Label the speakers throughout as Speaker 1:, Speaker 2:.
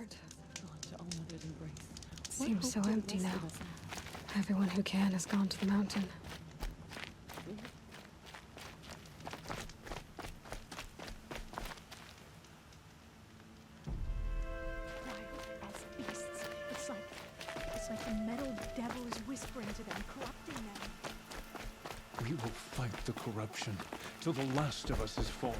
Speaker 1: heart. It seems so empty now. Everyone who can has gone to the mountain.
Speaker 2: It's like the metal devil is whispering to them, corrupting them.
Speaker 3: We will fight the corruption till the last of us is fallen.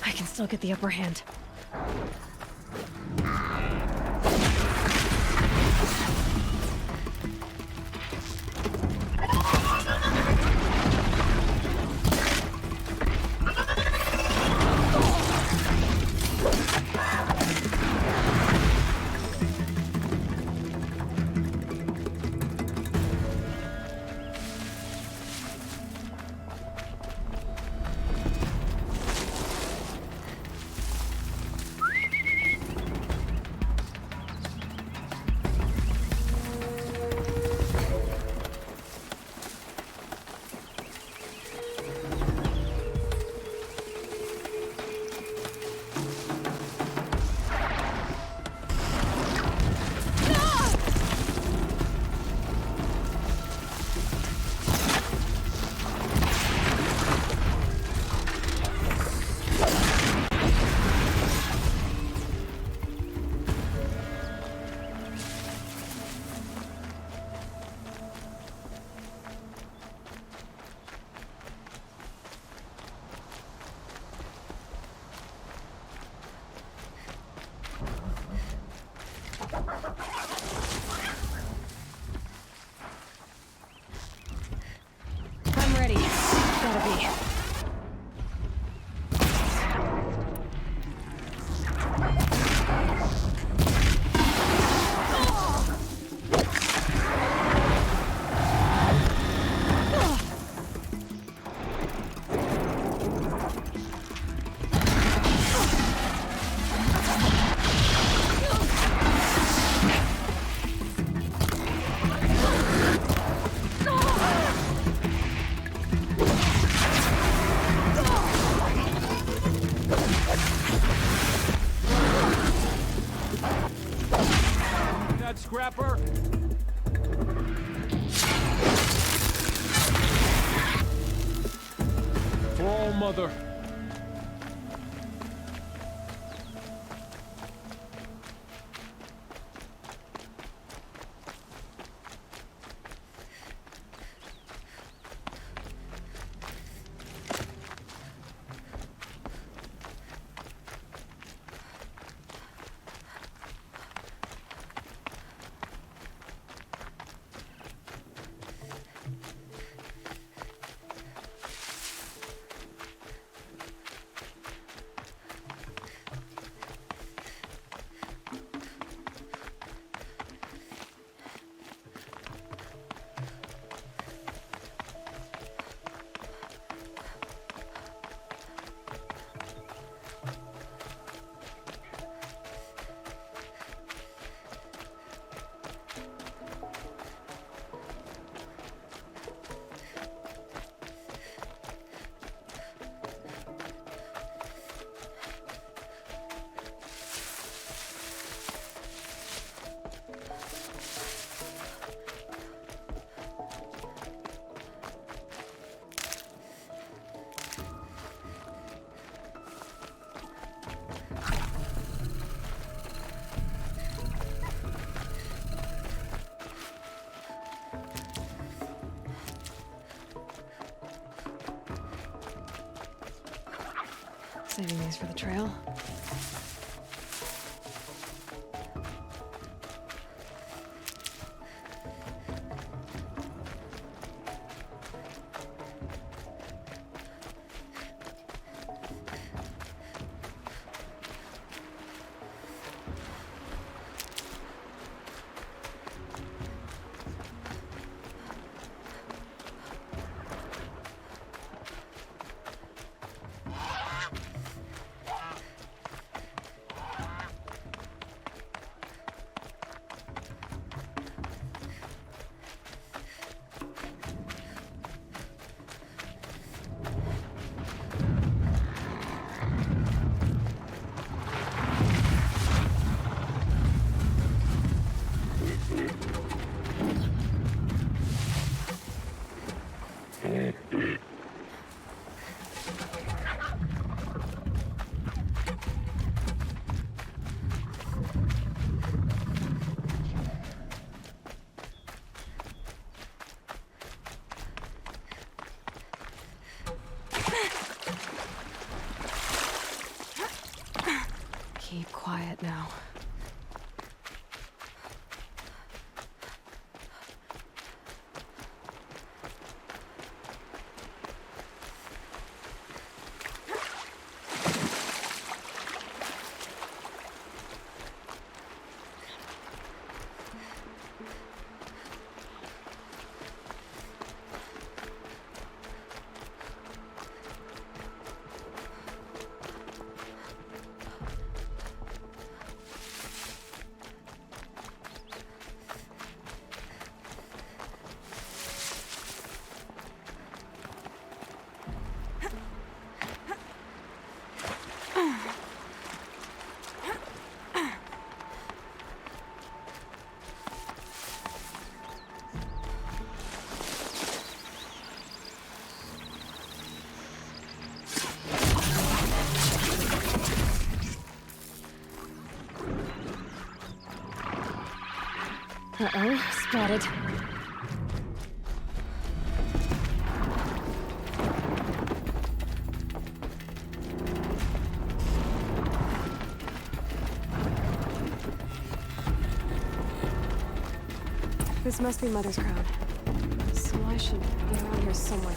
Speaker 1: I can still get the upper hand. I'm ready. Gotta be.
Speaker 3: That scrapper! For all mother.
Speaker 1: Saving these for the trail. Keep quiet now. Uh-oh, spotted. This must be Mother's crown. So I should be around here somewhere.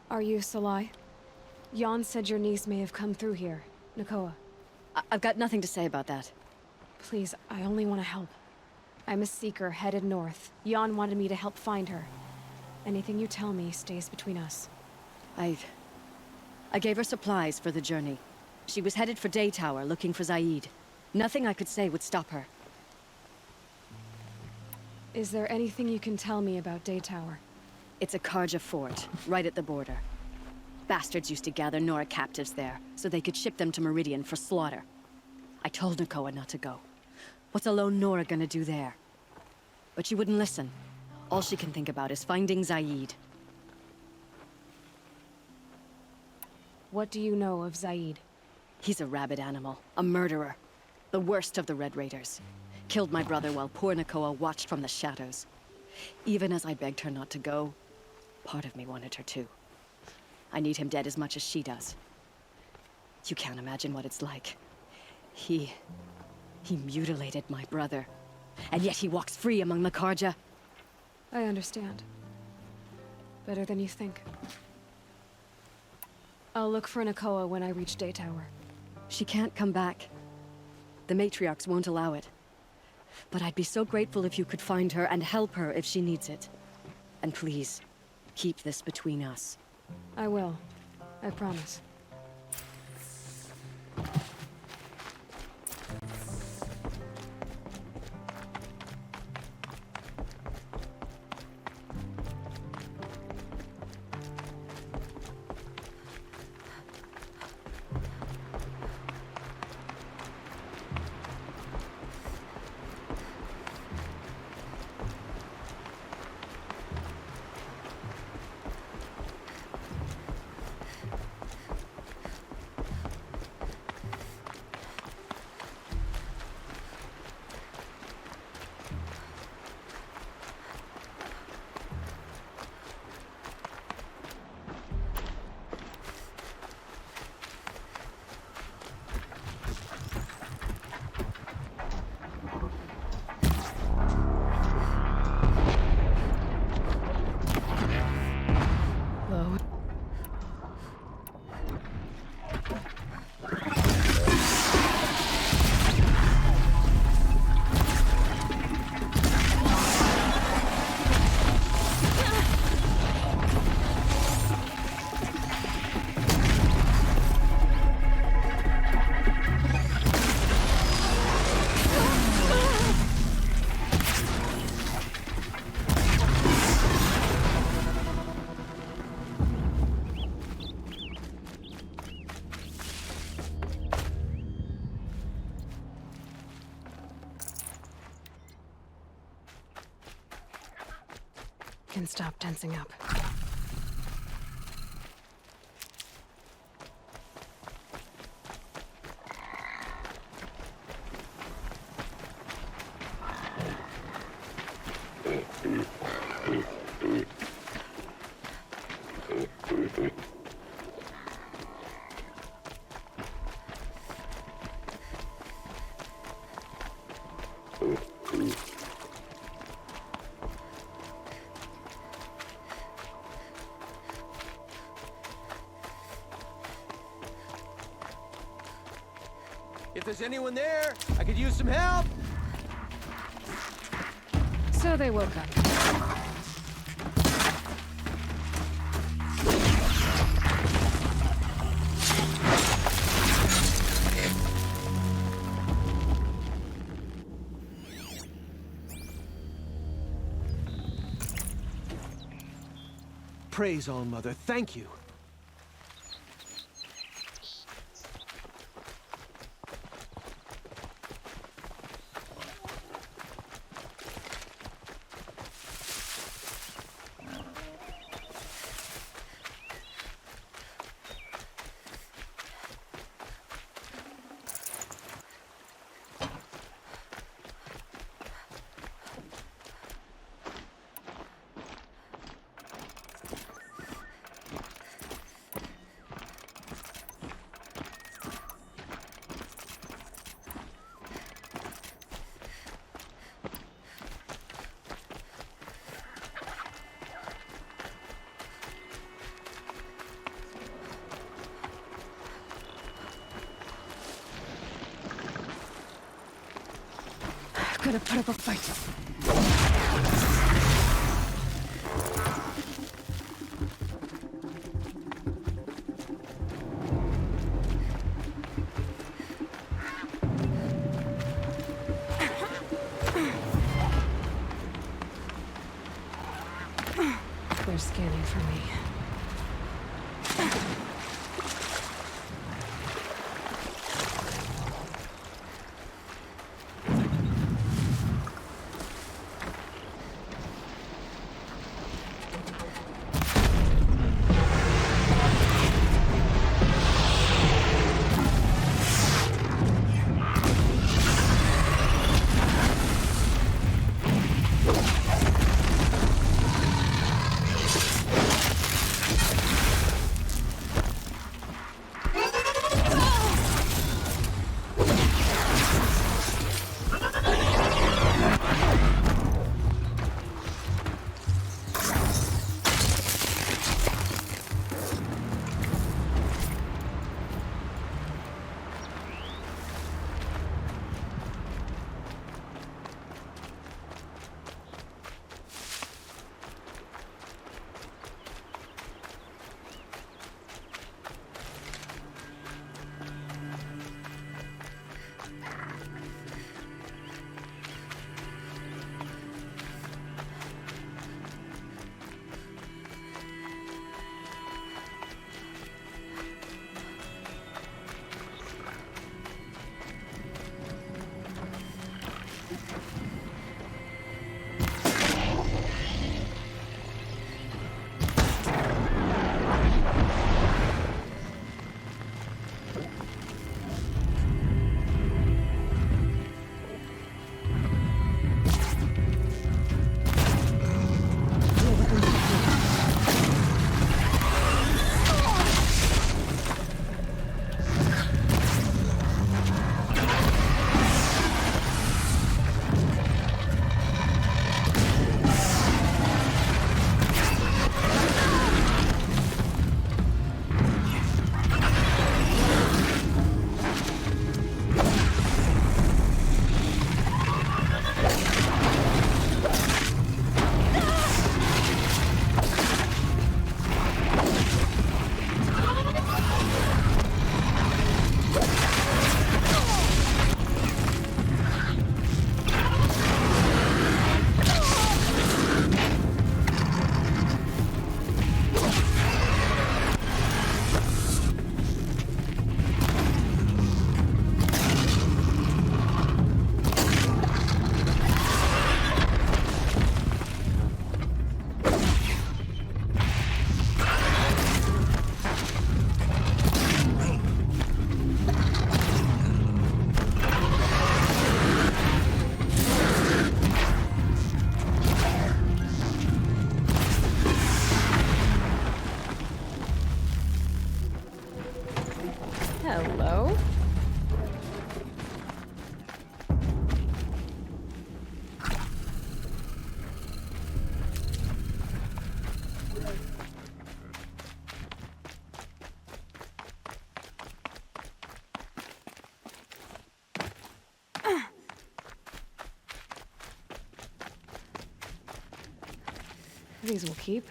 Speaker 1: Are you Salai? Jan said your niece may have come through here. Nakoa.
Speaker 4: I've got nothing to say about that.
Speaker 1: Please, I only want to help. I'm a seeker headed north. Jan wanted me to help find her. Anything you tell me stays between us.
Speaker 4: I gave her supplies for the journey. She was headed for Day Tower looking for Zaid. Nothing I could say would stop her.
Speaker 1: Is there anything you can tell me about Day Tower?
Speaker 4: It's a Karja fort, right at the border. Bastards used to gather Nora captives there, so they could ship them to Meridian for slaughter. I told Nakoa not to go. What's a lone Nora gonna do there? But she wouldn't listen. All she can think about is finding Zaid.
Speaker 1: What do you know of Zaid?
Speaker 4: He's a rabid animal, a murderer. The worst of the Red Raiders. Killed my brother while poor Nakoa watched from the shadows. Even as I begged her not to go, part of me wanted her to. I need him dead as much as she does. You can't imagine what it's like. He mutilated my brother. And yet he walks free among the Karja.
Speaker 1: I understand. Better than you think. I'll look for Nakoa when I reach Day Tower.
Speaker 4: She can't come back. The matriarchs won't allow it. But I'd be so grateful if you could find her and help her if she needs it. And please, keep this between us.
Speaker 1: I will. I promise. Low. Can stop tensing up.
Speaker 5: If there's anyone there, I could use some help.
Speaker 1: So they woke up.
Speaker 5: Praise All Mother, thank you. Gotta put up a fight. They're scanning for me.
Speaker 1: Hello? These will keep.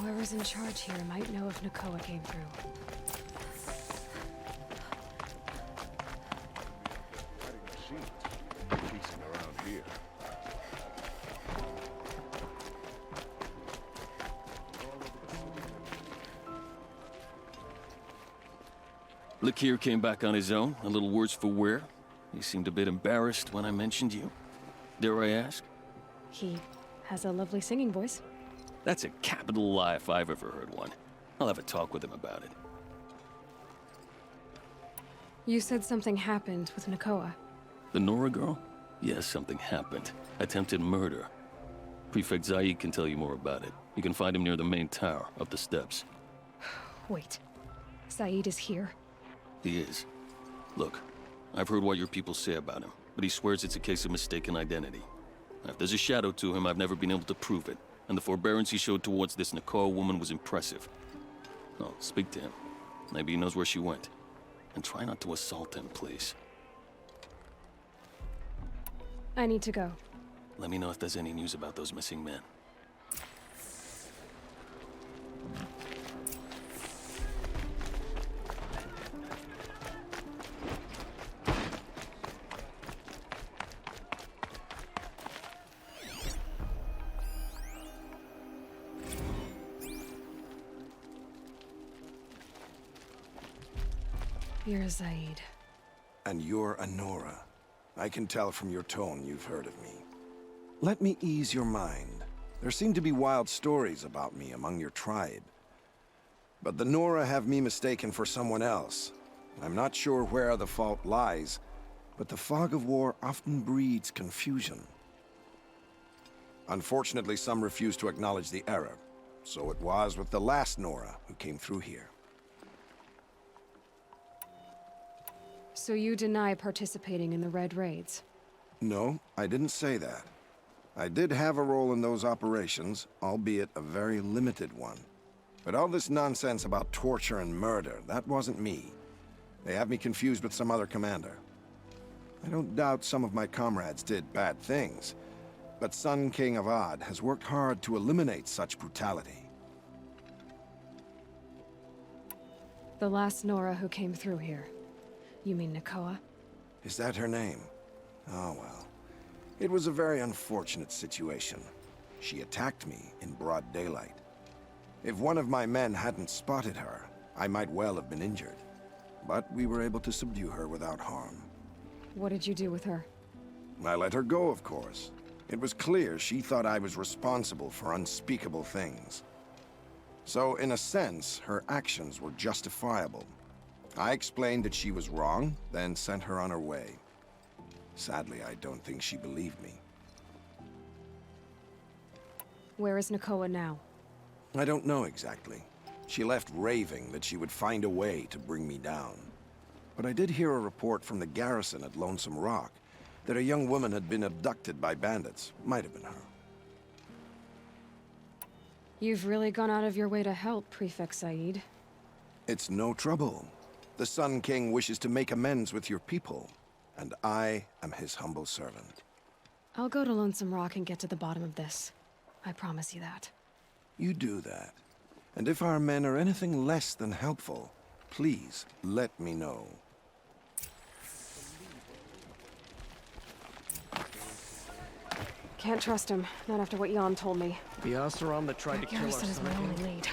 Speaker 1: Whoever's in charge here might know if Nakoa came through.
Speaker 3: Decent around here.
Speaker 6: Lakir came back on his own, a little worse for wear. He seemed a bit embarrassed when I mentioned you. Dare I ask?
Speaker 1: He has a lovely singing voice.
Speaker 6: That's a capital lie if I've ever heard one. I'll have a talk with him about it.
Speaker 1: You said something happened with Nakoa.
Speaker 6: The Nora girl? Yes, something happened. Attempted murder. Prefect Zaid can tell you more about it. You can find him near the main tower, up the steps.
Speaker 1: Wait. Saeed is here.
Speaker 6: He is. Look, I've heard what your people say about him, but he swears it's a case of mistaken identity. If there's a shadow to him, I've never been able to prove it, and the forbearance he showed towards this Nakoa woman was impressive. Oh, speak to him. Maybe he knows where she went. And try not to assault him, please.
Speaker 1: I need to go.
Speaker 6: Let me know if there's any news about those missing men.
Speaker 1: You're Zaid.
Speaker 7: And you're Anora. I can tell from your tone you've heard of me. Let me ease your mind. There seem to be wild stories about me among your tribe. But the Nora have me mistaken for someone else. I'm not sure where the fault lies, but the fog of war often breeds confusion. Unfortunately, some refuse to acknowledge the error. So it was with the last Nora who came through here.
Speaker 1: So you deny participating in the Red Raids?
Speaker 7: No, I didn't say that. I did have a role in those operations, albeit a very limited one. But all this nonsense about torture and murder, that wasn't me. They have me confused with some other commander. I don't doubt some of my comrades did bad things, but Sun King Avad has worked hard to eliminate such brutality.
Speaker 1: The last Nora who came through here. You mean Nakoa?
Speaker 7: Is that her name? Oh well. It was a very unfortunate situation. She attacked me in broad daylight. If one of my men hadn't spotted her, I might well have been injured. But we were able to subdue her without harm.
Speaker 1: What did you do with her?
Speaker 7: I let her go, of course. It was clear she thought I was responsible for unspeakable things. So, in a sense, her actions were justifiable. I explained that she was wrong, then sent her on her way. Sadly, I don't think she believed me.
Speaker 1: Where is Nakoa now?
Speaker 7: I don't know exactly. She left raving that she would find a way to bring me down. But I did hear a report from the garrison at Lonesome Rock that a young woman had been abducted by bandits. Might have been her.
Speaker 1: You've really gone out of your way to help, Prefect Saeed.
Speaker 7: It's no trouble. The Sun King wishes to make amends with your people, and I am his humble servant.
Speaker 1: I'll go to Lonesome Rock and get to the bottom of this. I promise you that.
Speaker 7: You do that. And if our men are anything less than helpful, please let me know.
Speaker 1: Can't trust him, not after what Jan told me.
Speaker 5: The Oseram that tried to kill our
Speaker 1: Garrison is my
Speaker 5: son
Speaker 1: only
Speaker 5: again?
Speaker 1: lead.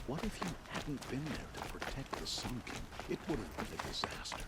Speaker 3: What if you hadn't been there to protect the Sun King? It would have been a disaster.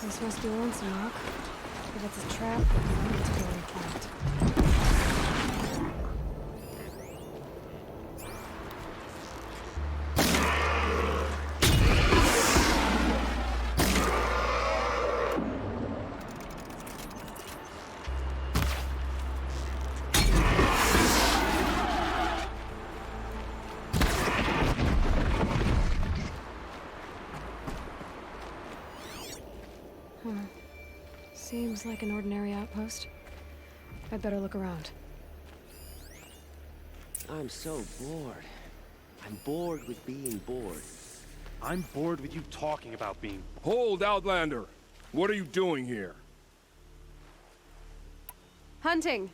Speaker 1: This must be Lonesome Rock. If it's a trap, I need to go recount. Seems like an ordinary outpost. I'd better look around.
Speaker 5: I'm so bored. I'm bored with being bored.
Speaker 8: I'm bored with you talking about being... Hold, Outlander! What are you doing here?
Speaker 1: Hunting!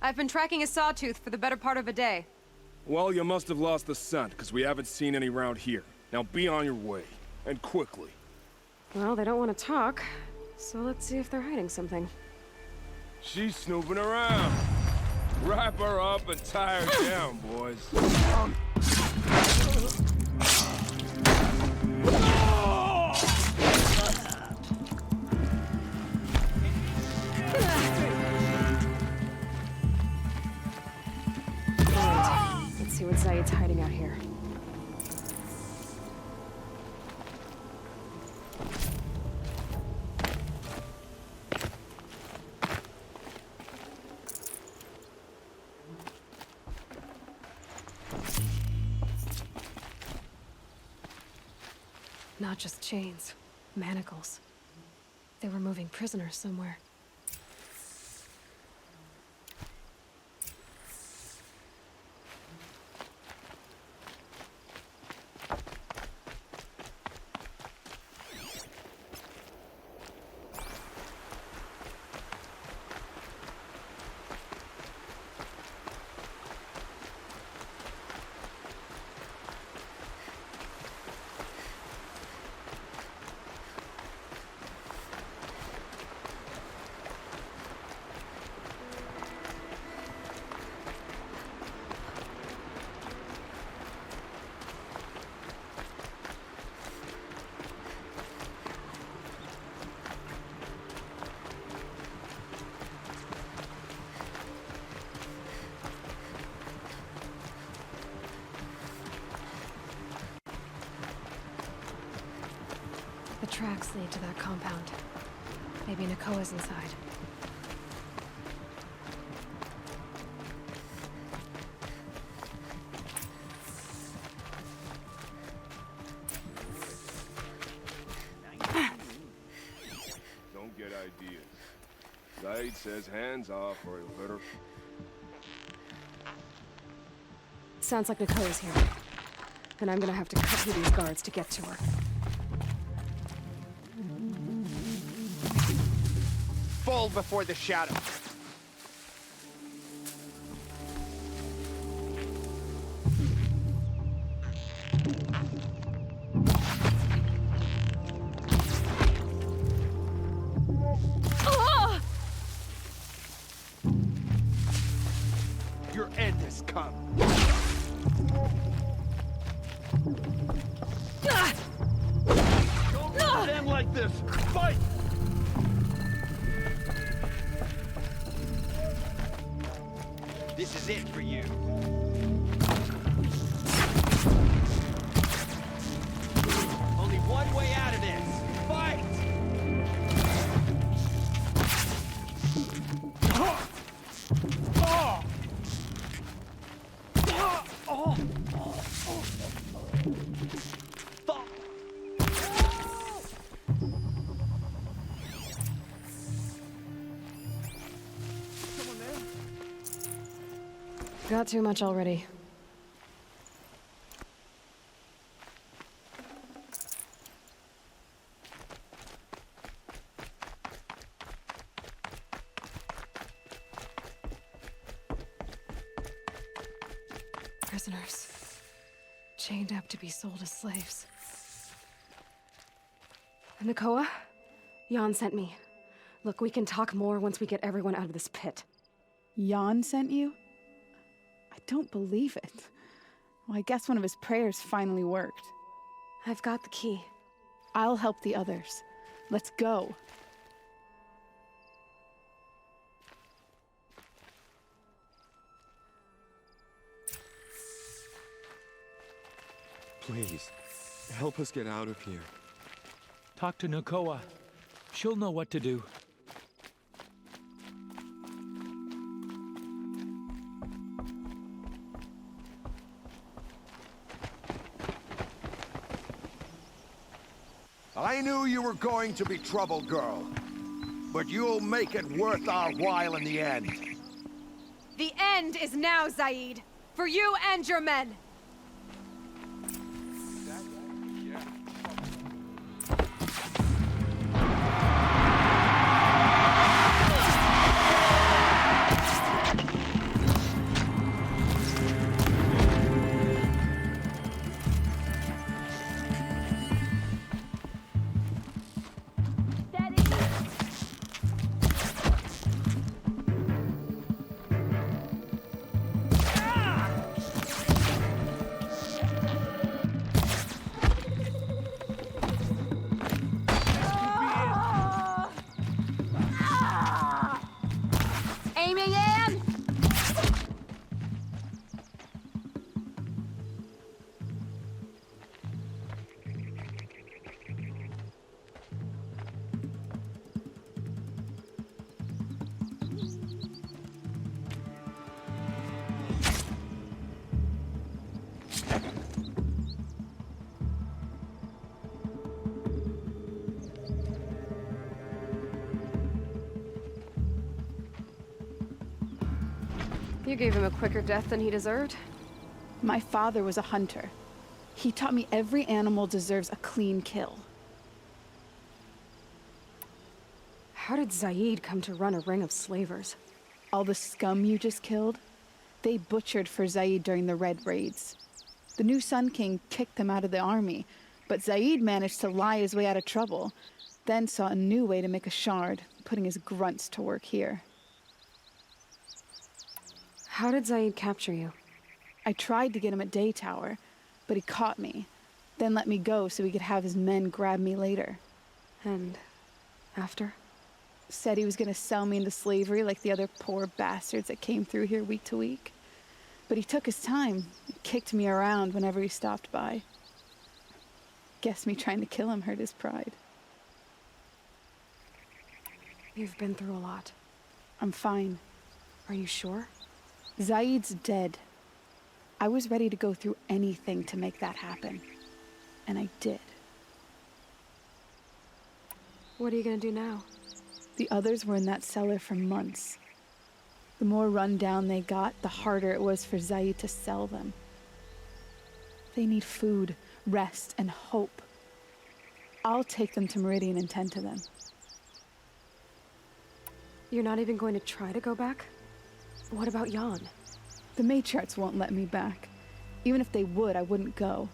Speaker 1: I've been tracking a sawtooth for the better part of a day.
Speaker 8: Well, you must have lost the scent, because we haven't seen any around here. Now be on your way, and quickly.
Speaker 1: Well, they don't want to talk, so let's see if they're hiding something.
Speaker 8: She's snooping around. Wrap her up and tie her down, boys.
Speaker 1: Let's see what Zaid's hiding out here. Not just chains, manacles. They were moving prisoners somewhere. The tracks lead to that compound. Maybe Nakoa's inside.
Speaker 8: Don't get ideas. Zaid says hands off or he'll hurt her.
Speaker 1: Sounds like Nakoa's here. Then I'm gonna have to cut through these guards to get to her.
Speaker 5: Fall before the shadow. Your end has come. Don't stand like this. Fight! This is it for you. Only one way out of this. Fight!
Speaker 1: Got too much already. Prisoners. Chained up to be sold as slaves. Nakoa? Jan sent me. Look, we can talk more once we get everyone out of this pit.
Speaker 2: Jan sent you? I don't believe it. Well, I guess one of his prayers finally worked.
Speaker 1: I've got the key.
Speaker 2: I'll help the others. Let's go.
Speaker 9: Please, help us get out of here.
Speaker 10: Talk to Nakoa. She'll know what to do.
Speaker 11: I knew you were going to be trouble, girl. But you'll make it worth our while in the end.
Speaker 1: The end is now, Zaid. For you and your men. You gave him a quicker death than he deserved?
Speaker 2: My father was a hunter. He taught me every animal deserves a clean kill.
Speaker 1: How did Zaid come to run a ring of slavers?
Speaker 2: All the scum you just killed, they butchered for Zaid during the Red Raids. The new Sun King kicked them out of the army, but Zaid managed to lie his way out of trouble, then saw a new way to make a shard, putting his grunts to work here.
Speaker 1: How did Zaid capture you?
Speaker 2: I tried to get him at Day Tower, but he caught me, then let me go so he could have his men grab me later.
Speaker 1: And after?
Speaker 2: Said he was gonna sell me into slavery like the other poor bastards that came through here week to week. But he took his time, kicked me around whenever he stopped by. Guess me trying to kill him hurt his pride.
Speaker 1: You've been through a lot.
Speaker 2: I'm fine.
Speaker 1: Are you sure?
Speaker 2: Zaid's dead. I was ready to go through anything to make that happen. And I did.
Speaker 1: What are you gonna do now?
Speaker 2: The others were in that cellar for months. The more run down they got, the harder it was for Zaid to sell them. They need food, rest, and hope. I'll take them to Meridian and tend to them.
Speaker 1: You're not even going to try to go back? What about Jan?
Speaker 2: The matriarchs won't let me back. Even if they would, I wouldn't go.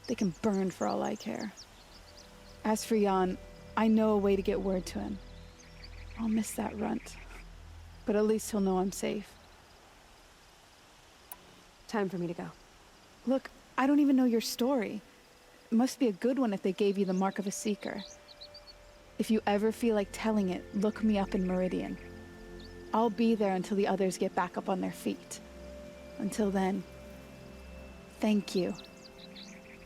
Speaker 2: They can burn for all I care. As for Jan, I know a way to get word to him. I'll miss that runt. But at least he'll know I'm safe.
Speaker 1: Time for me to go.
Speaker 2: Look, I don't even know your story. It must be a good one if they gave you the mark of a seeker. If you ever feel like telling it, look me up in Meridian. I'll be there until the others get back up on their feet. Until then, thank you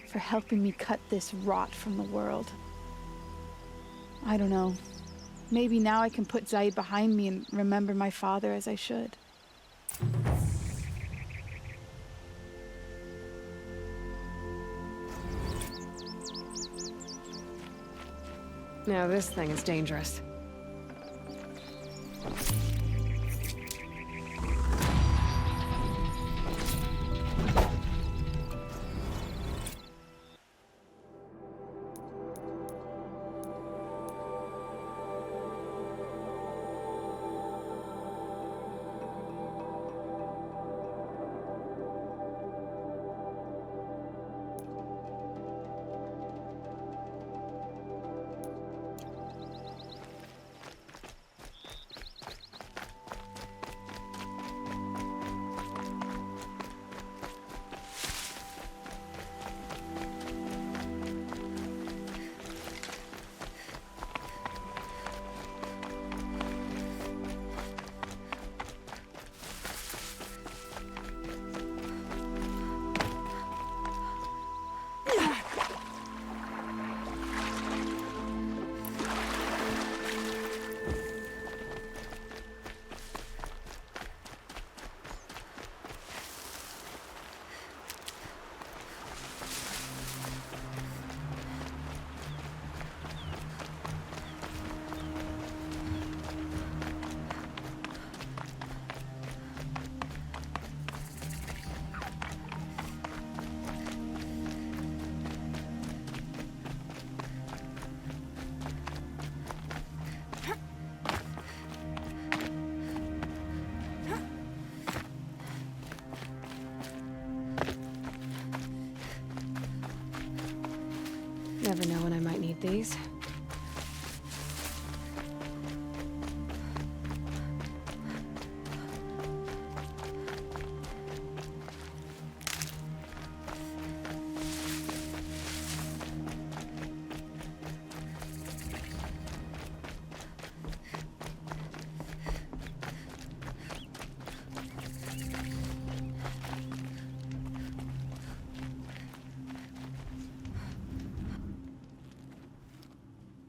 Speaker 2: for helping me cut this rot from the world. I don't know. Maybe now I can put Zaid behind me and remember my father as I should.
Speaker 1: Now this thing is dangerous. Never know when I might need these.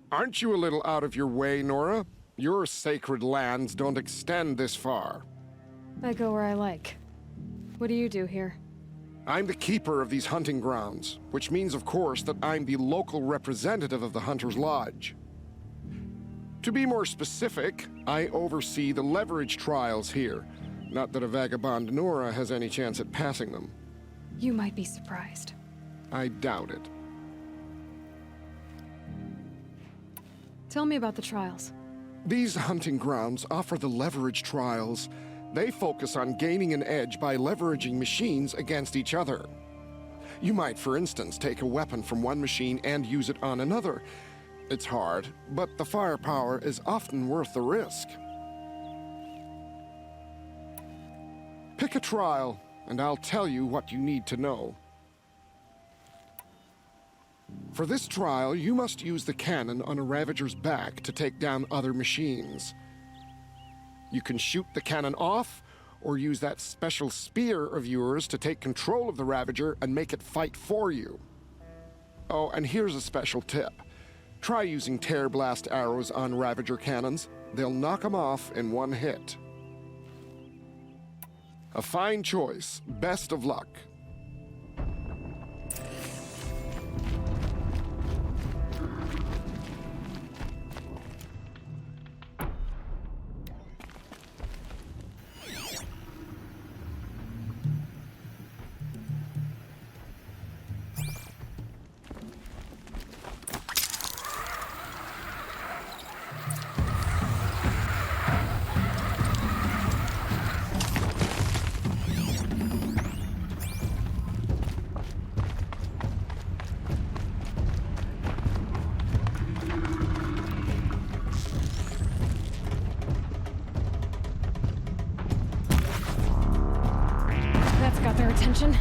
Speaker 11: Aren't you a little out of your way, Nora? Your sacred lands don't extend this far.
Speaker 1: I go where I like. What do you do here?
Speaker 11: I'm the keeper of these hunting grounds, which means, of course, that I'm the local representative of the Hunter's Lodge. To be more specific, I oversee the leverage trials here, Not that a vagabond Nora has any chance at passing them.
Speaker 1: You might be surprised.
Speaker 11: I doubt it.
Speaker 1: Tell me about the trials.
Speaker 11: These hunting grounds offer the leverage trials. They focus on gaining an edge by leveraging machines against each other. You might, for instance, take a weapon from one machine and use it on another. It's hard, but the firepower is often worth the risk. Pick a trial, and I'll tell you what you need to know. For this trial, you must use the cannon on a Ravager's back to take down other machines. You can shoot the cannon off, or use that special spear of yours to take control of the Ravager and make it fight for you. Oh, and here's a special tip. Try using tear blast arrows on Ravager cannons. They'll knock them off in one hit. A fine choice. Best of luck.
Speaker 1: That's got their attention.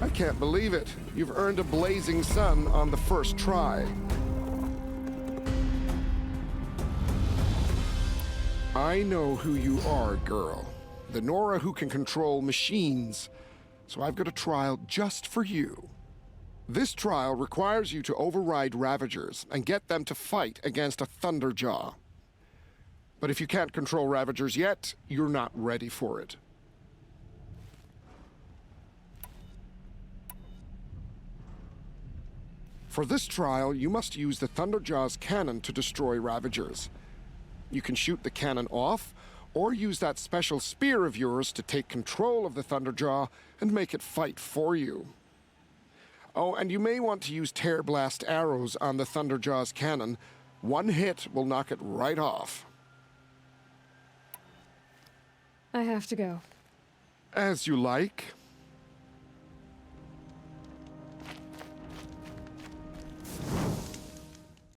Speaker 11: I can't believe it. You've earned a blazing sun on the first try. I know who you are, girl. The Nora who can control machines. So I've got a trial just for you. This trial requires you to override Ravagers and get them to fight against a Thunderjaw. But if you can't control Ravagers yet, you're not ready for it. For this trial, you must use the Thunderjaw's cannon to destroy Ravagers. You can shoot the cannon off, or use that special spear of yours to take control of the Thunderjaw and make it fight for you. Oh, and you may want to use tear blast arrows on the Thunderjaw's cannon. One hit will knock it right off.
Speaker 1: I have to go.
Speaker 11: As you like.